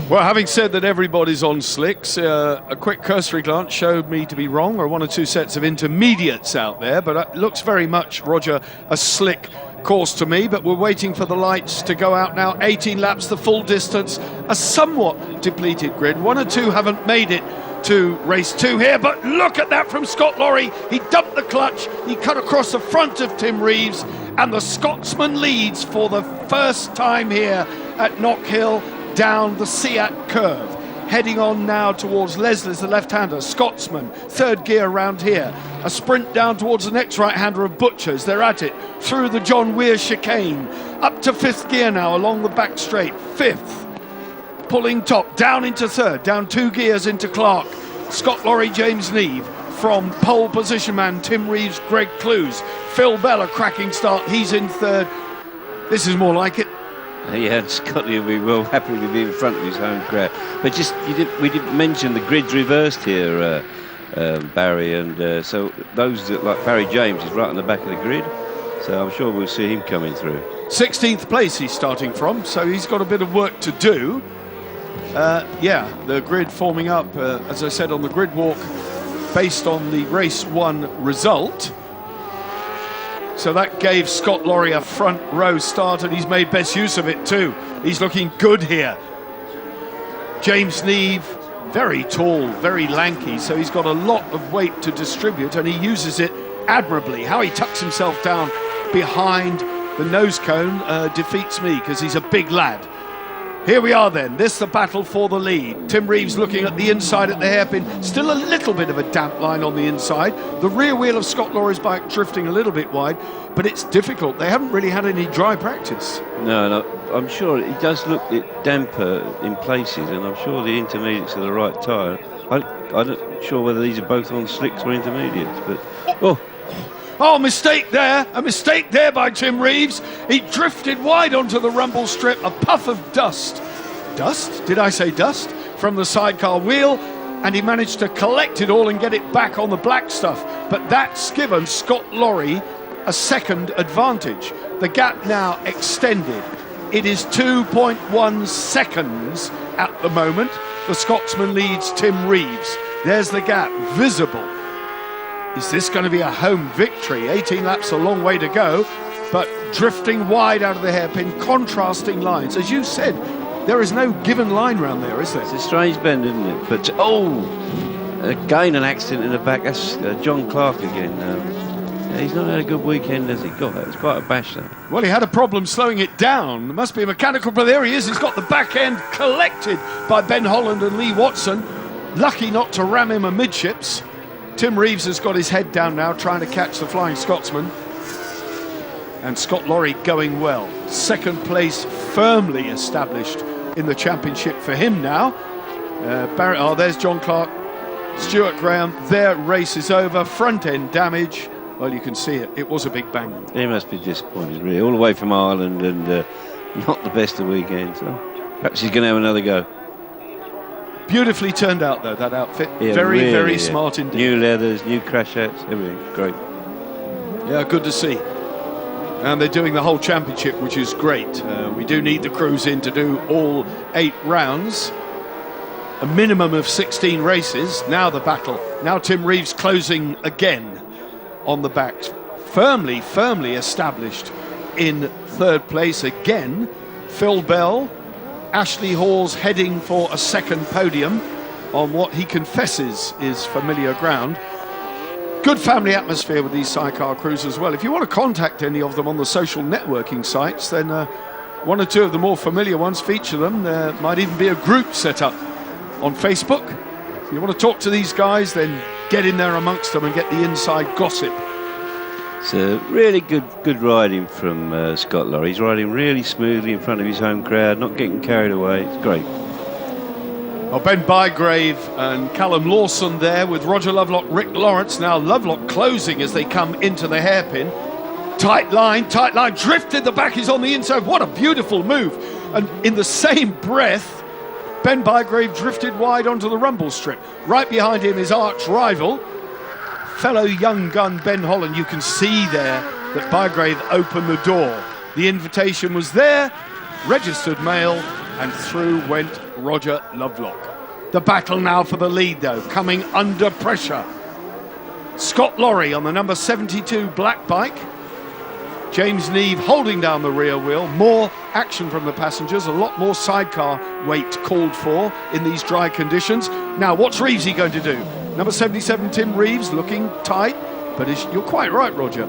Well, having said that everybody's on slicks, a quick cursory glance showed me to be wrong. There are 1 or 2 sets of intermediates out there, but it looks very much, Roger, a slick course to me. But we're waiting for the lights to go out now. 18 laps, the full distance, a somewhat depleted grid. 1 or 2 haven't made it to race 2 here, but look at that from Scott Lorry. He dumped the clutch, he cut across the front of Tim Reeves, and the Scotsman leads for the first time here at Knockhill down the Seat curve. Heading on now towards Leslie's, the left-hander. Scotsman, 3rd gear round here. A sprint down towards the next right-hander of Butchers. They're at it through the John Weir chicane. Up to 5th gear now along the back straight. 5th. Pulling top, down into 3rd. Down 2 gears into Clark. Scott Lorry, James Neve. From pole position man Tim Reeves, Greg Clues. Phil Bell, a cracking start. He's in 3rd. This is more like it. Yeah, Scott will be well happy to be in front of his home crowd. But just we didn't mention the grid's reversed here, Barry, and so those that, like Barry James is right on the back of the grid. So I'm sure we'll see him coming through. 16th place he's starting from, so he's got a bit of work to do. Yeah, the grid forming up, as I said, on the grid walk based on the race 1 result. So that gave Scott Lorry a front row start, and he's made best use of it too. He's looking good here. James Neve, very tall, very lanky, so he's got a lot of weight to distribute, and he uses it admirably. How he tucks himself down behind the nose cone defeats me, because he's a big lad. Here we are then, this the battle for the lead. Tim Reeves looking at the inside at the hairpin, still a little bit of a damp line on the inside. The rear wheel of Scott Lorry's bike drifting a little bit wide, but it's difficult. They haven't really had any dry practice. No, I'm sure it does look damper in places, and I'm sure the intermediates are the right tyre. I'm not sure whether these are both on slicks or intermediates, but Oh, mistake there. A mistake there by Tim Reeves. He drifted wide onto the rumble strip. A puff of dust. Dust? Did I say dust? From the sidecar wheel. And he managed to collect it all and get it back on the black stuff. But that's given Scott Lorry a second advantage. The gap now extended. It is 2.1 seconds at the moment. The Scotsman leads Tim Reeves. There's the gap, visible. Is this going to be a home victory? 18 laps, a long way to go, but drifting wide out of the hairpin, contrasting lines. As you said, there is no given line round there, is there? It's a strange bend, isn't it? But, again an accident in the back. That's John Clark again. He's not had a good weekend, has he? God, that was quite a bash, though. Well, he had a problem slowing it down. There must be a mechanical, but there he is. He's got the back end collected by Ben Holland and Lee Watson. Lucky not to ram him amidships. Tim Reeves has got his head down now, trying to catch the Flying Scotsman. And Scott Lorry going well. Second place firmly established in the championship for him now. There's John Clark, Stuart Graham. Their race is over. Front end damage. Well, you can see it. It was a big bang. He must be disappointed, really. All the way from Ireland and not the best of weekends. So perhaps he's going to have another go. Beautifully turned out, though, that outfit. Yeah, very, really, very smart indeed. New leathers, new crash hats, everything. Great. Yeah, good to see. And they're doing the whole championship, which is great. We do need the crews in to do all 8 rounds. A minimum of 16 races. Now the battle. Now Tim Reeves closing again on the back. Firmly established in third place again. Phil Bell, Ashley Hawes heading for a second podium on what he confesses is familiar ground. Good family atmosphere with these Sidecar crews as well. If you want to contact any of them on the social networking sites, then one or two of the more familiar ones feature them. There might even be a group set up on Facebook. If you want to talk to these guys, then get in there amongst them and get the inside gossip. It's a really good riding from Scott Lorry. He's riding really smoothly in front of his home crowd, not getting carried away. It's great. Well, Ben Bygrave and Callum Lawson there with Roger Lovelock, Rick Lawrence. Now Lovelock closing as they come into the hairpin. Tight line, drifted, the back is on the inside. What a beautiful move. And in the same breath, Ben Bygrave drifted wide onto the rumble strip. Right behind him is arch rival, fellow young gun Ben Holland. You can see there that Bygrave opened the door. The invitation was there, registered mail, and through went Roger Lovelock. The battle now for the lead, though, coming under pressure. Scott Lorry on the number 72 black bike. James Neve holding down the rear wheel. More action from the passengers, a lot more sidecar weight called for in these dry conditions. Now, what's Reevesy going to do? Number 77, Tim Reeves, looking tight, but you're quite right, Roger.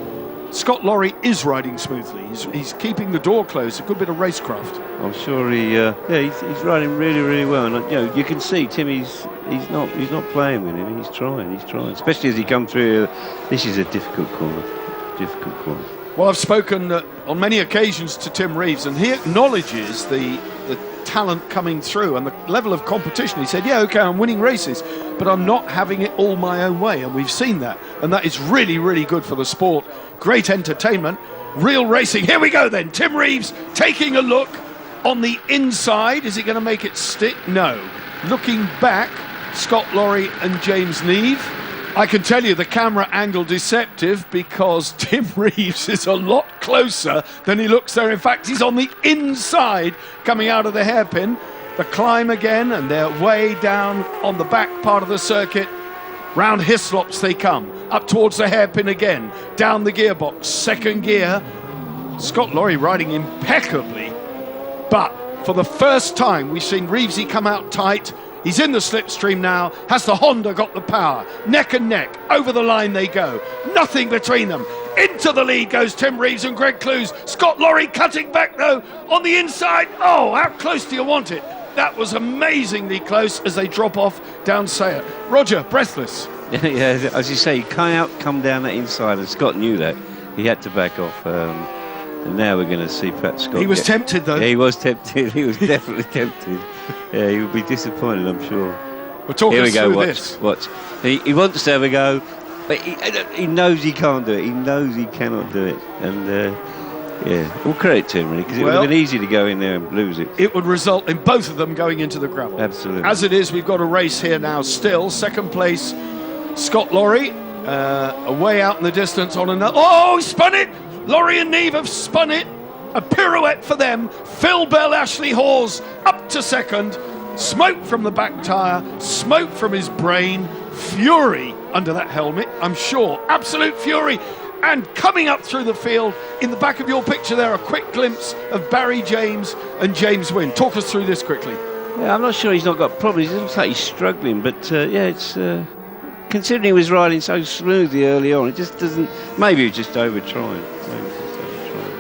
Scott Lorry is riding smoothly. He's keeping the door closed. A good bit of racecraft. I'm sure he's riding really well. And you can see Tim. He's not playing with him. He's trying. Especially as he comes through. This is a difficult corner. Well, I've spoken on many occasions to Tim Reeves, and he acknowledges the talent coming through and the level of competition. He said, yeah, okay, I'm winning races, but I'm not having it all my own way, and we've seen that, and that is really good for the sport. Great entertainment, real racing. Here we go then. Tim Reeves taking a look on the inside. Is he going to make it stick? No. Looking back, Scott Lorry and James Neve. I can tell you the camera angle deceptive, because Tim Reeves is a lot closer than he looks there. In fact, he's on the inside coming out of the hairpin. The climb again, and they're way down on the back part of the circuit. Round Hislops they come, up towards the hairpin again, down the gearbox, second gear. Scott Lorry riding impeccably, but for the first time we've seen Reevesy come out tight. He's in the slipstream now. Has the Honda got the power? Neck and neck, over the line they go. Nothing between them. Into the lead goes Tim Reeves and Greg Clues. Scott Lorry cutting back though on the inside. Oh, how close do you want it? That was amazingly close as they drop off down Sayre. Roger, breathless. Yeah, as you say, he can't come down that inside, and Scott knew that. He had to back off. And now we're going to see perhaps Scott. He was tempted though. Yeah, he was tempted. He was definitely tempted. Yeah, he would be disappointed, I'm sure. We'll talk Here us we go. through this. Watch. He wants to have a go, but he knows he can't do it. He knows he cannot do it. And yeah, all credit to him, really, because it would have been easy to go in there and lose it. It would result in both of them going into the gravel. Absolutely. As it is, we've got a race here now still. Second place, Scott Lorry, away out in the distance on another. Oh, he spun it! Lorry and Neve have spun it. A pirouette for them. Phil Bell, Ashley Hawes up to second. Smoke from the back tyre, smoke from his brain. Fury under that helmet, I'm sure. Absolute fury. And coming up through the field, in the back of your picture there, a quick glimpse of Barry James and James Wynn. Talk us through this quickly. Yeah, I'm not sure he's not got problems. It looks like he's struggling, but yeah, it's considering he was riding so smoothly early on, it just doesn't. Maybe he was just over trying.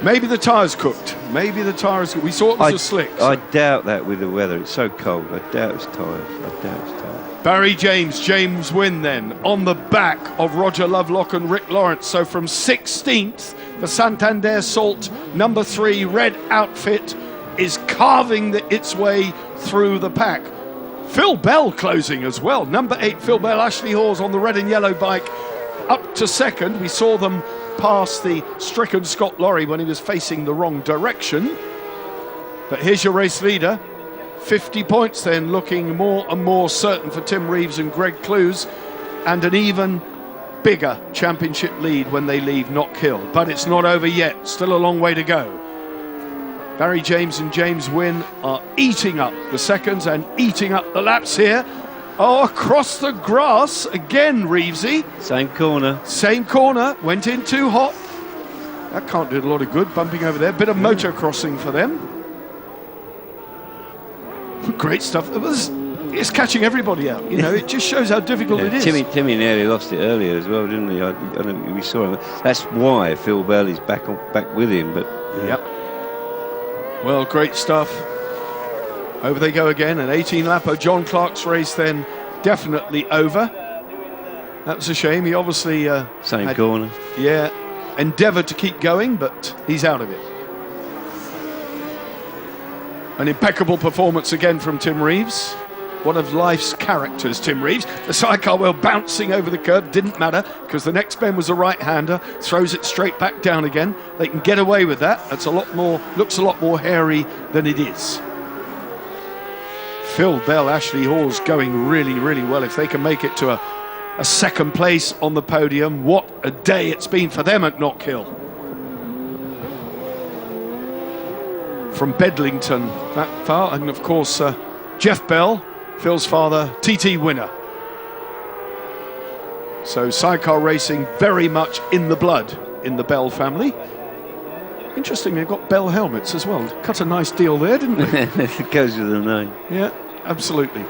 Maybe the tyres cooked. Maybe the tyres. We saw it was a slick. I doubt that with the weather. It's so cold. I doubt it's tyres. Barry James Wynne then on the back of Roger Lovelock and Rick Lawrence. So from 16th, the Santander Salt number 3 red outfit is carving its way through the pack. Phil Bell closing as well. Number 8, Phil Bell, Ashley Hawes on the red and yellow bike up to second. We saw them pass the stricken Scott Lorry when he was facing the wrong direction. But here's your race leader. 50 points then, looking more and more certain for Tim Reeves and Greg Clues, and an even bigger championship lead when they leave Knockhill. But it's not over yet, still a long way to go. Barry James and James Wynne are eating up the seconds and eating up the laps here. Oh, across the grass again, Reevesy. Same corner, went in too hot. That can't do a lot of good, bumping over there. Bit of motocrossing for them. Great stuff. It's catching everybody out. You know, it just shows how difficult it is. Timmy nearly lost it earlier as well, didn't he? I know we saw him. That's why Phil Bell is back with him. But yep. Well, great stuff. Over they go again. An 18-lapper. John Clark's race then definitely over. That was a shame. He obviously same corner. Yeah, endeavoured to keep going, but he's out of it. An impeccable performance again from Tim Reeves. One of life's characters, Tim Reeves. The sidecar wheel bouncing over the curb, didn't matter, because the next bend was a right-hander, throws it straight back down again. They can get away with that. That's looks a lot more hairy than it is. Phil Bell, Ashley Hawes going really, really well. If they can make it to a second place on the podium, what a day it's been for them at Knockhill. From Bedlington that far, and of course Jeff Bell, Phil's father, TT winner. So sidecar racing very much in the blood in the Bell family. Interesting, they've got Bell helmets as well. Cut a nice deal there, didn't they? It goes with the name. Yeah, absolutely.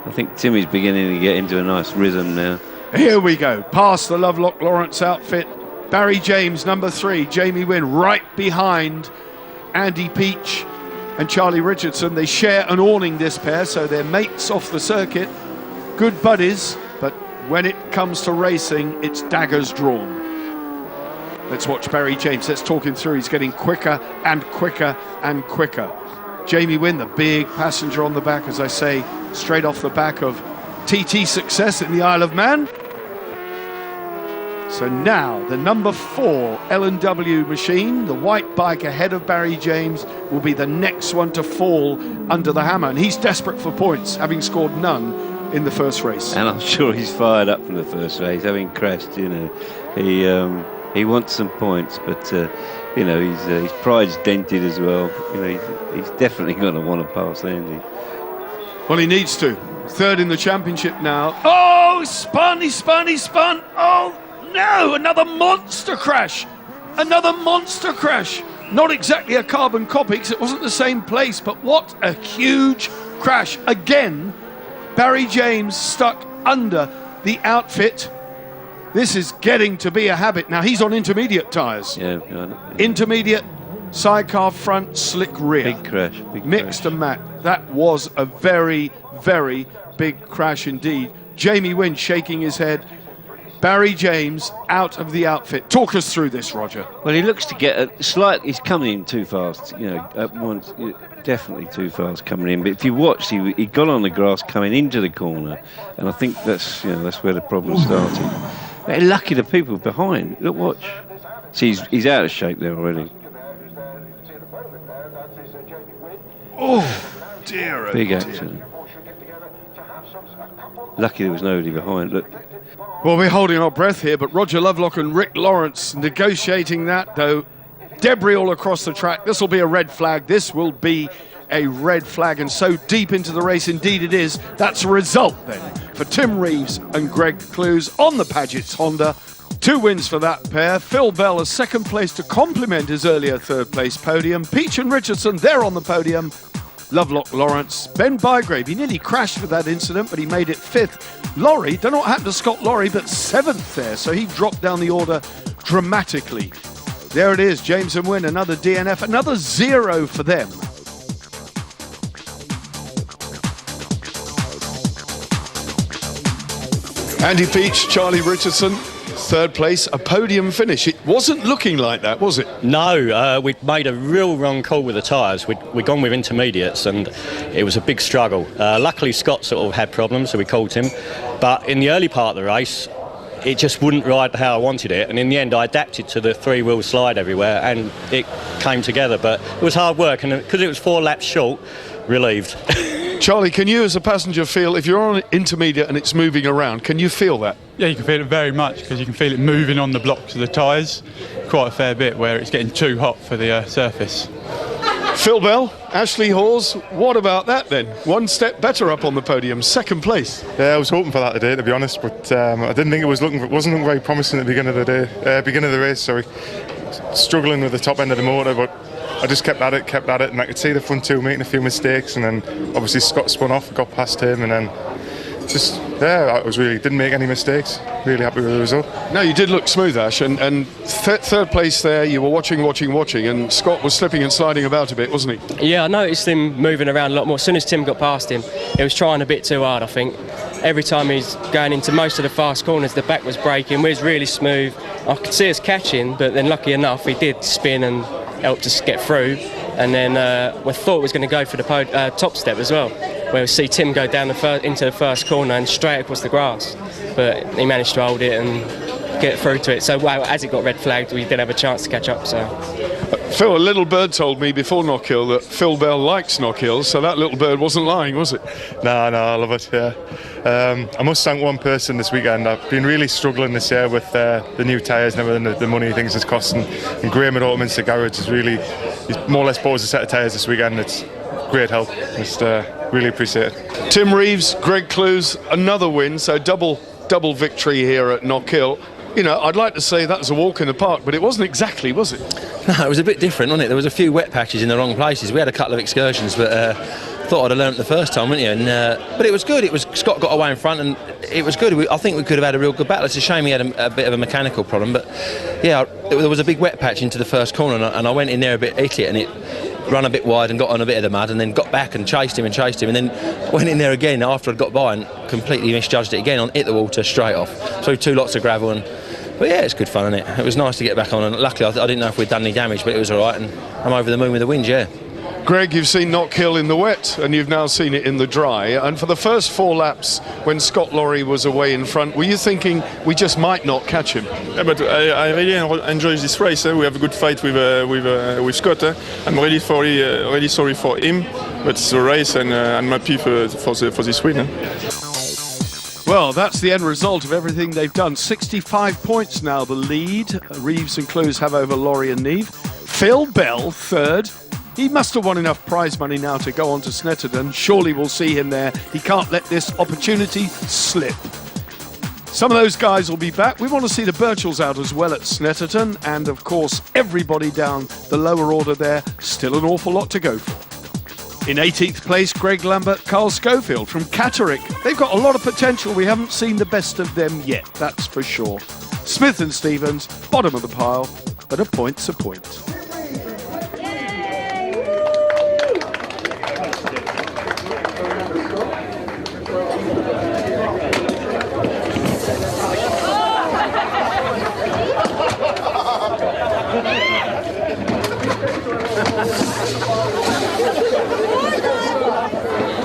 I think Timmy's beginning to get into a nice rhythm now. Here we go, past the Lovelock Lawrence outfit. Barry James, number 3, Jamie Wynne, right behind Andy Peach and Charlie Richardson. They share an awning, this pair, so they're mates off the circuit, good buddies, but when it comes to racing, it's daggers drawn. Let's watch Barry James. Let's talk him through. He's getting quicker and quicker and quicker. Jamie Wynne, the big passenger on the back, as I say, straight off the back of TT success in the Isle of Man. So now the number 4 L&W machine, the white bike ahead of Barry James, will be the next one to fall under the hammer. And he's desperate for points, having scored none in the first race. And I'm sure he's fired up from the first race, having crashed. You know, he wants some points, but you know, his pride's dented as well. You know, he's definitely going to want to pass Andy. Well, he needs to. Third in the championship now. Oh, he spun. Oh, no, another monster crash. Not exactly a carbon copy, because it wasn't the same place, but what a huge crash. Again, Barry James stuck under the outfit. This is getting to be a habit. Now, he's on intermediate tyres. Yeah. Intermediate, sidecar front, slick rear. Big crash. Mixed and matte. That was a very, very big crash indeed. Jamie Wynne shaking his head. Barry James out of the outfit. Talk us through this, Roger. Well, he looks to get he's coming in too fast. You know, at once, definitely too fast coming in. But if you watch, he got on the grass coming into the corner, and I think that's where the problem started. They're lucky the people behind. Look, watch. See, he's out of shape there already. Oh dear! Big accident. Lucky there was nobody behind. Look. Well, we're holding our breath here, but Roger Lovelock and Rick Lawrence negotiating that, though. Debris all across the track. This will be a red flag. This will be a red flag, and so deep into the race, indeed it is. That's a result, then, for Tim Reeves and Greg Clues on the Paget's Honda. 2 wins for that pair. Phil Bell, a second place to complement his earlier third place podium. Peach and Richardson, they're on the podium. Lovelock Lawrence, Ben Bygrave, he nearly crashed with that incident, but he made it 5th. Laurie, don't know what happened to Scott Laurie, but 7th there, so he dropped down the order dramatically. There it is, James and Wynne, another DNF, another 0 for them. Andy Peach, Charlie Richardson, 3rd place, a podium finish. It wasn't looking like that, was it? No, we'd made a real wrong call with the tyres. We'd gone with intermediates and it was a big struggle. Luckily Scott sort of had problems, so we called him. But in the early part of the race, it just wouldn't ride how I wanted it, and in the end I adapted to the 3-wheel slide everywhere and it came together, but it was hard work, and because it was 4 laps short, relieved. Charlie, can you as a passenger feel, if you're on an intermediate and it's moving around, can you feel that? Yeah, you can feel it very much, because you can feel it moving on the blocks of the tyres quite a fair bit, where it's getting too hot for the surface. Phil Bell, Ashley Hawes, what about that then? One step better up on the podium, 2nd place. Yeah, I was hoping for that today, to be honest, but I didn't think it wasn't looking very promising at the beginning of the race. Sorry, struggling with the top end of the motor, but I just kept at it, and I could see the front 2 making a few mistakes, and then obviously Scott spun off, got past him, and then I was really didn't make any mistakes. Really happy with the result. No, you did look smooth, Ash, and 3rd place there. You were watching, and Scott was slipping and sliding about a bit, wasn't he? Yeah, I noticed him moving around a lot more. As soon as Tim got past him, he was trying a bit too hard, I think. Every time he's going into most of the fast corners, the back was braking. We was really smooth. I could see us catching, but then lucky enough, he did spin and helped us get through. And then we thought we was going to go for the top step as well, where we see Tim go down into the first corner and straight across the grass. But he managed to hold it and get through to it. So as it got red flagged, we did have a chance to catch up. So. Phil, a little bird told me before Knockhill that Phil Bell likes Knockhill, so that little bird wasn't lying, was it? No, I love it, yeah. I must thank one person this weekend. I've been really struggling this year with the new tyres and everything, the money things it's costing. And Graham at Autominster Garage he's more or less bought us a set of tyres this weekend. It's great help. Just really appreciate it. Tim Reeves, Greg Clues, another win, so double victory here at Knockhill. You know, I'd like to say that was a walk in the park, but it wasn't exactly, was it? No, it was a bit different, wasn't it? There was a few wet patches in the wrong places. We had a couple of excursions, but thought I'd have learnt the first time, wouldn't you? And but it was good. Scott got away in front, and it was good. I think we could have had a real good battle. It's a shame he had a bit of a mechanical problem, but yeah, there was a big wet patch into the first corner, and I went in there a bit, hit it, and it run a bit wide and got on a bit of the mud, and then got back and chased him, and then went in there again after I'd got by and completely misjudged it again, hit the water straight off. So 2 lots of gravel, but yeah, it's good fun, isn't it? It was nice to get back on, and luckily I didn't know if we'd done any damage, but it was all right, and I'm over the moon with the wind, yeah. Greg, you've seen Knockhill in the wet, and you've now seen it in the dry. And for the first 4 laps, when Scott Laurie was away in front, were you thinking we just might not catch him? Yeah, but I really enjoy this race. We have a good fight with Scott. I'm really sorry for him, but it's a race, and I'm happy for this win. Well, that's the end result of everything they've done. 65 points now, the lead. Reeves and Clues have over Laurie and Neve. Phil Bell, 3rd. He must have won enough prize money now to go on to Snetterton. Surely we'll see him there. He can't let this opportunity slip. Some of those guys will be back. We want to see the Birchells out as well at Snetterton. And, of course, everybody down the lower order there. Still an awful lot to go for. In 18th place, Greg Lambert, Carl Schofield from Catterick. They've got a lot of potential. We haven't seen the best of them yet, that's for sure. Smith and Stevens, bottom of the pile, but a point's a point.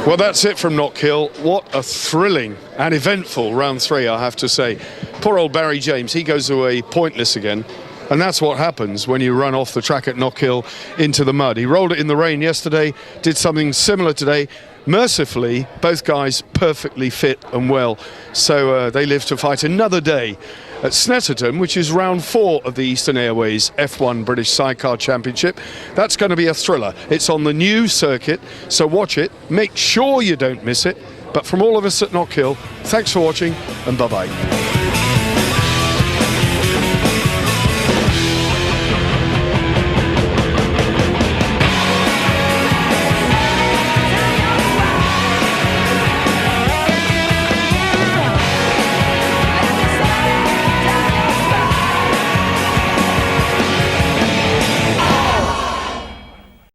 Well, that's it from Knockhill. What a thrilling and eventful round 3, I have to say. Poor old Barry James, he goes away pointless again. And that's what happens when you run off the track at Knockhill into the mud. He rolled it in the rain yesterday, did something similar today. Mercifully, both guys perfectly fit and well. So they live to fight another day at Snetterton, which is round 4 of the Eastern Airways F1 British Sidecar Championship. That's going to be a thriller. It's on the new circuit, so watch it. Make sure you don't miss it. But from all of us at Knockhill, thanks for watching, and bye-bye.